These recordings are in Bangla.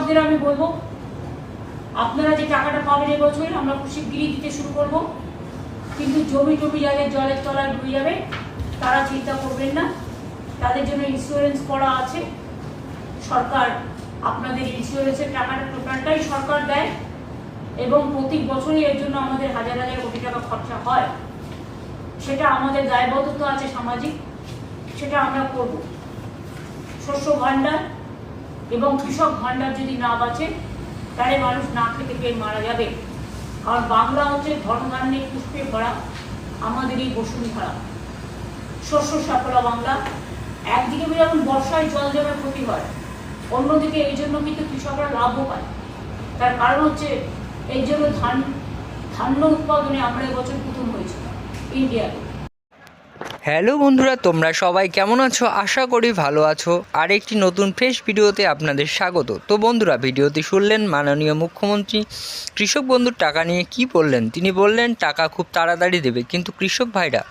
কৃষকদের আমি বলবো, আপনারা যে টাকাটা পাবেন এবছর আমরা খুব শিগগিরই দিতে শুরু করব, কিন্তু জমি যাদের জলের তলায় ডুবে যাবে তারা চিন্তা করবেন না, তাদের জন্য ইন্স্যুরেন্স করা আছে। সরকার আপনাদের ইন্স্যুরেন্সের টাকাটা টোটালটাই সরকার দেয় এবং প্রতি বছরই এর জন্য আমাদের হাজার হাজার কোটি টাকা খরচা হয়। সেটা আমাদের দায়বদ্ধতা আছে সামাজিক, সেটা আমরা করব। শস্য ভাণ্ডার এবং কৃষক ভাণ্ডার যদি না বাঁচে তাহলে মানুষ না খেতে পেয়ে মারা যাবে। কারণ বাংলা হচ্ছে ধনধান্যে পুষ্পে ভরা আমাদের এই বসুন্ধরা, শস্য সাফলা বাংলা। একদিকে যেমন বর্ষায় জল জমে ক্ষতি হয়, অন্যদিকে এই জন্য কিন্তু কৃষকরা লাভও পায়। তার কারণ হচ্ছে এই জন্য ধান্য উৎপাদনে আমরা এবছর প্রথম হয়েছিলাম ইন্ডিয়াতে। হ্যালো বন্ধুরা, তোমরা সবাই কেমন আছো? আশা করি ভালো আছো। আর একটি নতুন ফ্রেশ ভিডিওতে আপনাদের স্বাগত। তো বন্ধুরা, ভিডিওতে শুনলেন মাননীয় মুখ্যমন্ত্রী কৃষক বন্ধুর টাকা নিয়ে কি বললেন। তিনি বললেন টাকা খুব তাড়াতাড়ি দেবে, কিন্তু কৃষক ভাইরা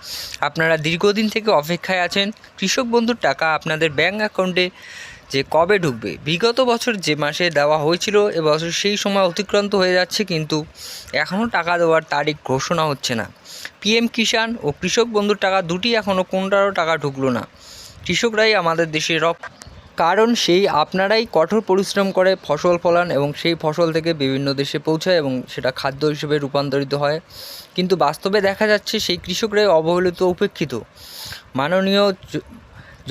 আপনারা দীর্ঘদিন থেকে অপেক্ষায় আছেন কৃষক বন্ধুর টাকা আপনাদের ব্যাঙ্ক অ্যাকাউন্টে যে কবে ঢুকবে। বিগত বছর যে মাসে দেওয়া হয়েছিল এবছর সেই সময় অতিক্রান্ত হয়ে যাচ্ছে, কিন্তু এখনও টাকা দেওয়ার তারিখ ঘোষণা হচ্ছে না। পিএম কিষাণ ও কৃষক বন্ধুর টাকা দুটি এখনও কোনটারও টাকা ঢুকলো না। কৃষকরাই আমাদের দেশের কারণ সেই আপনারাই কঠোর পরিশ্রম করে ফসল ফলান এবং সেই ফসল থেকে বিভিন্ন দেশে পৌঁছায় এবং সেটা খাদ্য হিসেবে রূপান্তরিত হয়, কিন্তু বাস্তবে দেখা যাচ্ছে সেই কৃষকরাই অবহেলিত, উপেক্ষিত। মাননীয়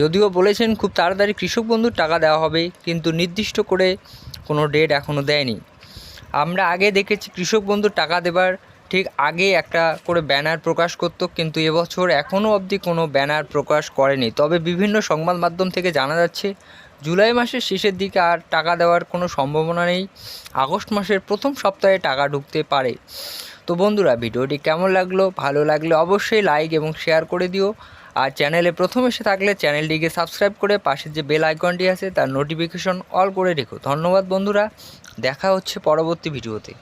যদিও বলেছেন খুব তাড়াতাড়ি কৃষক বন্ধুর টাকা দেওয়া হবে, কিন্তু নির্দিষ্ট করে কোনো ডেট এখনও দেয়নি। আমরা আগে দেখেছি কৃষক বন্ধুর টাকা দেবার ঠিক আগে একটা করে ব্যানার প্রকাশ করত, কিন্তু এবছর এখনও অবধি কোনো ব্যানার প্রকাশ করেনি। তবে বিভিন্ন সংবাদ মাধ্যম থেকে জানা যাচ্ছে জুলাই মাসের শেষের দিকে আর টাকা দেওয়ার কোনো সম্ভাবনা নেই, আগস্ট মাসের প্রথম সপ্তাহে টাকা ঢুকতে পারে। তো বন্ধুরা, ভিডিওটি কেমন লাগলো? ভালো লাগলে অবশ্যই লাইক এবং শেয়ার করে দিও। আর চ্যানেলে প্রথম এসে থাকলে চ্যানেলটিকে সাবস্ক্রাইব করে পাশের যে বেল আইকনটি আছে তার নোটিফিকেশন অল করে রেখো। ধন্যবাদ বন্ধুরা, দেখা হচ্ছে পরবর্তী ভিডিওতে।